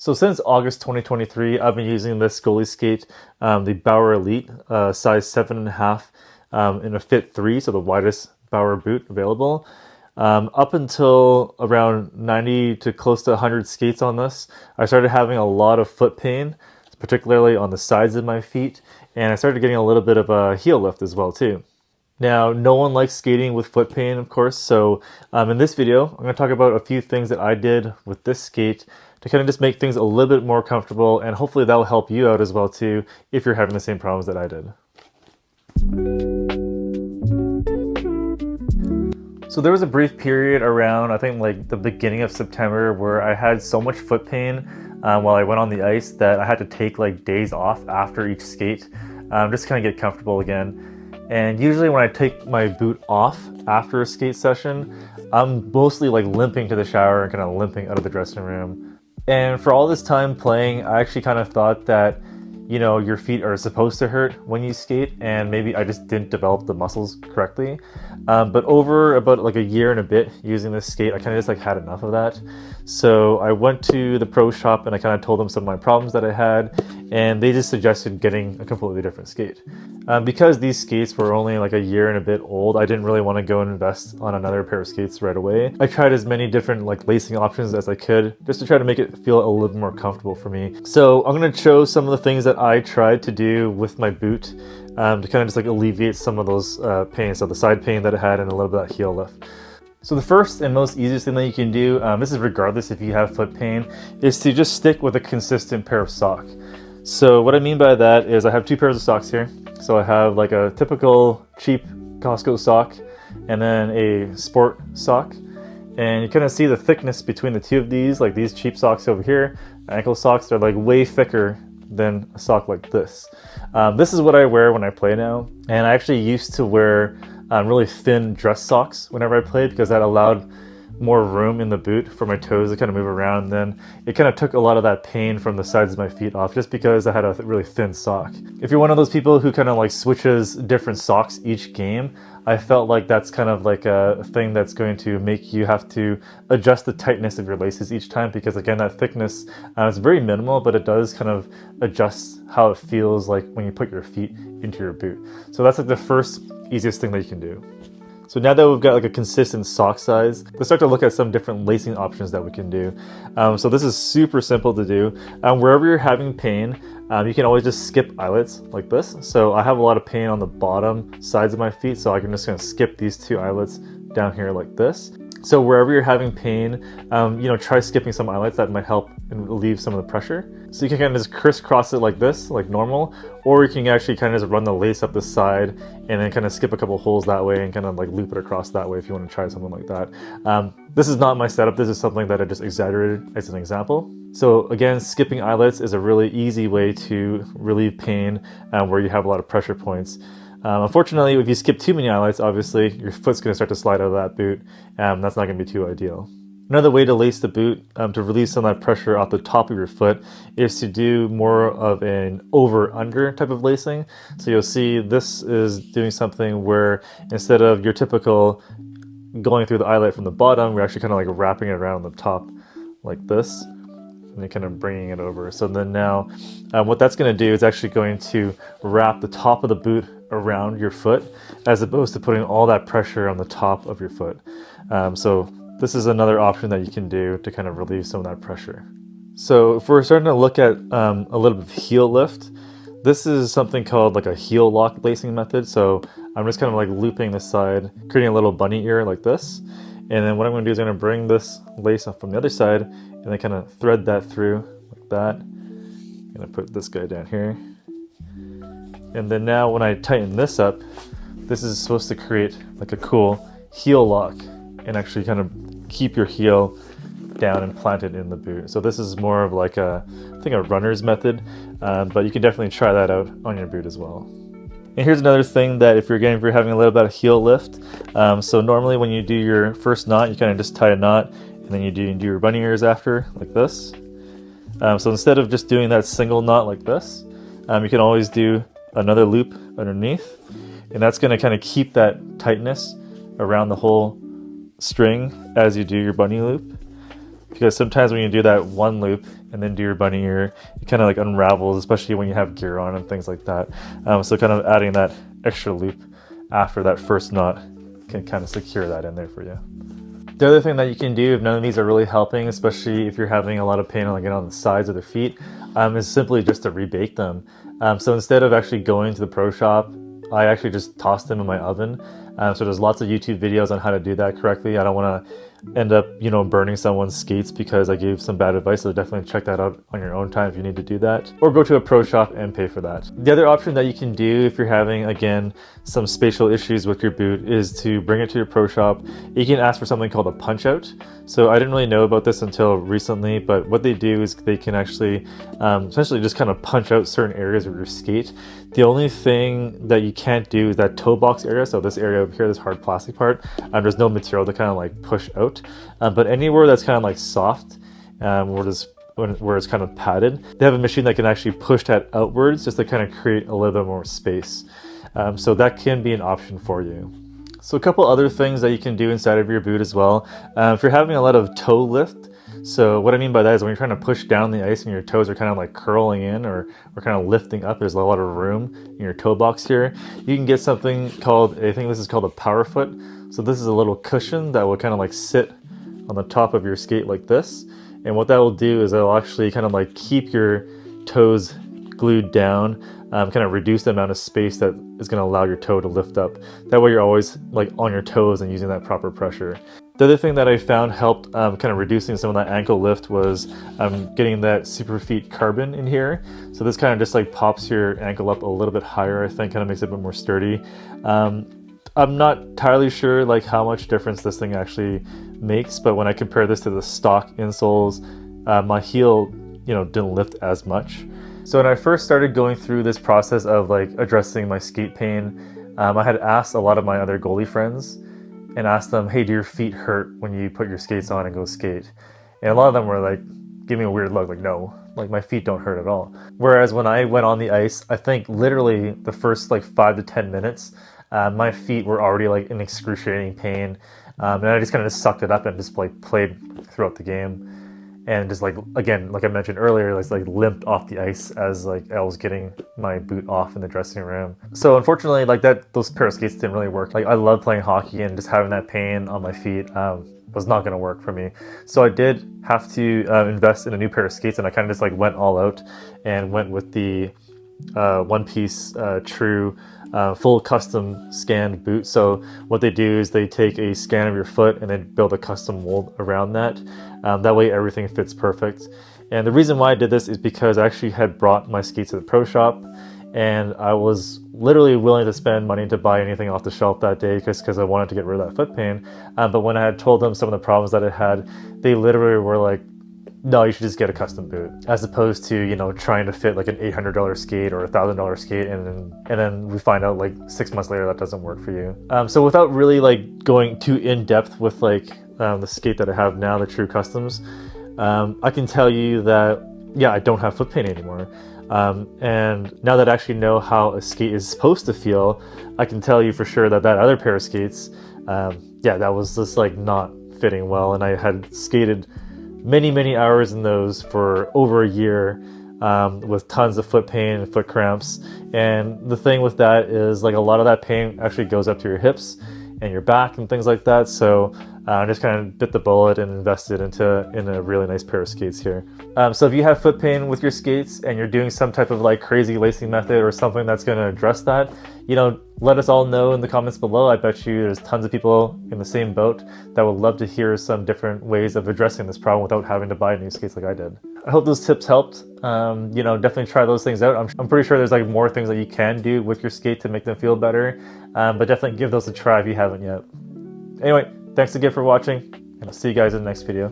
So since August 2023, I've been using this goalie skate, the Bauer Elite, size 7.5, in a fit 3, so the widest Bauer boot available. Up until around 90 to close to 100 skates on this, I started having a lot of foot pain, particularly on the sides of my feet, and I started getting a little bit of a heel lift as well too. Now, no one likes skating with foot pain, of course, so in this video, I'm going to talk about a few things that I did with this skate to kind of just make things a little bit more comfortable, and hopefully that will help you out as well too if you're having the same problems that I did. So there was a brief period around, I think like the beginning of September, where I had so much foot pain while I went on the ice that I had to take like days off after each skate, just to kind of get comfortable again. And usually when I take my boot off after a skate session, I'm mostly like limping to the shower and kind of limping out of the dressing room. And for all this time playing, I actually kind of thought that, you know, your feet are supposed to hurt when you skate, and maybe I just didn't develop the muscles correctly. But over about like a year and a bit using this skate, I kind of just like had enough of that. So I went to the pro shop and I kind of told them some of my problems that I had, and they just suggested getting a completely different skate. Because these skates were only like a year and a bit old, I didn't really want to go and invest on another pair of skates right away. I tried as many different like lacing options as I could just to try to make it feel a little more comfortable for me. So I'm going to show some of the things that I tried to do with my boot to kind of just like alleviate some of those pains, so the side pain that it had and a little bit of that heel lift. So the first and most easiest thing that you can do, this is regardless if you have foot pain, is to just stick with a consistent pair of socks. So what I mean by that is I have two pairs of socks here. So I have like a typical cheap Costco sock and then a sport sock. And you kind of see the thickness between the two of these, like these cheap socks over here, ankle socks, they're like way thicker than a sock like this. This is what I wear when I play now. And I actually used to wear really thin dress socks whenever I played because that allowed more room in the boot for my toes to kind of move around. And then it kind of took a lot of that pain from the sides of my feet off just because I had a really thin sock. If you're one of those people who kind of like switches different socks each game, I felt like that's kind of like a thing that's going to make you have to adjust the tightness of your laces each time, because again, that thickness is very minimal, but it does kind of adjust how it feels like when you put your feet into your boot. So that's like the first easiest thing that you can do. So now that we've got like a consistent sock size, let's start to look at some different lacing options that we can do. So this is super simple to do. Wherever you're having pain, you can always just skip eyelets like this. So I have a lot of pain on the bottom sides of my feet, so I can just kind of skip these two eyelets down here like this. So wherever you're having pain, try skipping some eyelets. That might help and relieve some of the pressure. So you can kind of just crisscross it like this, like normal, or you can actually kind of just run the lace up the side and then kind of skip a couple holes that way and kind of like loop it across that way if you want to try something like that. This is not my setup. This is something that I just exaggerated as an example. So again, skipping eyelets is a really easy way to relieve pain where you have a lot of pressure points. Unfortunately, if you skip too many eyelets, obviously your foot's going to start to slide out of that boot. That's not going to be too ideal. Another way to lace the boot to release some of that pressure off the top of your foot is to do more of an over-under type of lacing. So you'll see this is doing something where instead of your typical going through the eyelet from the bottom, we're actually kind of like wrapping it around the top like this. And you're kind of bringing it over. So then now what that's going to do is actually going to wrap the top of the boot around your foot as opposed to putting all that pressure on the top of your foot. So this is another option that you can do to kind of relieve some of that pressure. So if we're starting to look at a little bit of heel lift, this is something called like a heel lock lacing method. So I'm just kind of like looping the side, creating a little bunny ear like this. And then what I'm going to do is I'm going to bring this lace up from the other side and then kind of thread that through like that. I'm going to put this guy down here. And then now when I tighten this up, this is supposed to create like a cool heel lock and actually kind of keep your heel down and planted in the boot. So this is more of like I think a runner's method, but you can definitely try that out on your boot as well. And here's another thing that if you're having a little bit of heel lift, so normally when you do your first knot, you kind of just tie a knot and then you do your bunny ears after like this. So instead of just doing that single knot like this, you can always do another loop underneath, and that's going to kind of keep that tightness around the whole string as you do your bunny loop. because sometimes when you do that one loop and then do your bunny ear, it kind of like unravels, especially when you have gear on and things like that. So kind of adding that extra loop after that first knot can kind of secure that in there for you. The other thing that you can do if none of these are really helping, especially if you're having a lot of pain on the sides of the feet, is simply just to rebake them. So instead of actually going to the pro shop, I actually just toss them in my oven. So there's lots of YouTube videos on how to do that correctly. I don't want to end up, burning someone's skates because I gave some bad advice, so definitely check that out on your own time if you need to do that. Or go to a pro shop and pay for that. The other option that you can do if you're having, again, some spatial issues with your boot is to bring it to your pro shop. You can ask for something called a punch out. So I didn't really know about this until recently, but what they do is they can actually essentially just kind of punch out certain areas of your skate. The only thing that you can't do is that toe box area. So this area over here, this hard plastic part, there's no material to kind of like push out. But anywhere that's kind of like soft, where it's kind of padded, they have a machine that can actually push that outwards just to kind of create a little bit more space. So that can be an option for you. So a couple other things that you can do inside of your boot as well. If you're having a lot of toe lift, so what I mean by that is when you're trying to push down the ice and your toes are kind of like curling in or kind of lifting up, there's a lot of room in your toe box here. You can get something called, I think this is called a power foot. So this is a little cushion that will kind of like sit on the top of your skate like this. And what that will do is it'll actually kind of like keep your toes glued down, kind of reduce the amount of space that is going to allow your toe to lift up. That way you're always like on your toes and using that proper pressure. The other thing that I found helped kind of reducing some of that ankle lift was getting that Superfeet carbon in here. So this kind of just like pops your ankle up a little bit higher, I think, kind of makes it a bit more sturdy. I'm not entirely sure like how much difference this thing actually makes, but when I compare this to the stock insoles, my heel, didn't lift as much. So when I first started going through this process of like addressing my skate pain, I had asked a lot of my other goalie friends and asked them, hey, do your feet hurt when you put your skates on and go skate? And a lot of them were like, give me a weird look, like, no, like my feet don't hurt at all. Whereas when I went on the ice, I think literally the first like 5 to 10 minutes, my feet were already like in excruciating pain. And I just kind of sucked it up and just like played throughout the game. And just like, again, like I mentioned earlier, like limped off the ice as like I was getting my boot off in the dressing room. So unfortunately, like those pair of skates didn't really work. Like I love playing hockey, and just having that pain on my feet was not going to work for me. So I did have to invest in a new pair of skates, and I kind of just like went all out and went with the one piece true full custom scanned boot. So what they do is they take a scan of your foot and then build a custom mold around that. That way everything fits perfect. And the reason why I did this is because I actually had brought my skates to the pro shop, and I was literally willing to spend money to buy anything off the shelf that day because I wanted to get rid of that foot pain. But when I had told them some of the problems that I had, they literally were like, no, you should just get a custom boot, as opposed to, trying to fit like an $800 skate or $1,000 skate, and then we find out like 6 months later that doesn't work for you. So without really like going too in depth with like the skate that I have now, the True Customs, I can tell you that, yeah, I don't have foot pain anymore. And now that I actually know how a skate is supposed to feel, I can tell you for sure that other pair of skates, that was just like not fitting well, and I had skated many hours in those for over a year with tons of foot pain and foot cramps. And the thing with that is like a lot of that pain actually goes up to your hips and your back and things like that. So I just kind of bit the bullet and invested in a really nice pair of skates here. So if you have foot pain with your skates and you're doing some type of like crazy lacing method or something that's going to address that, let us all know in the comments below. I bet you there's tons of people in the same boat that would love to hear some different ways of addressing this problem without having to buy new skates like I did. I hope those tips helped. Definitely try those things out. I'm pretty sure there's like more things that you can do with your skate to make them feel better, but definitely give those a try if you haven't yet. Anyway, thanks again for watching, and I'll see you guys in the next video.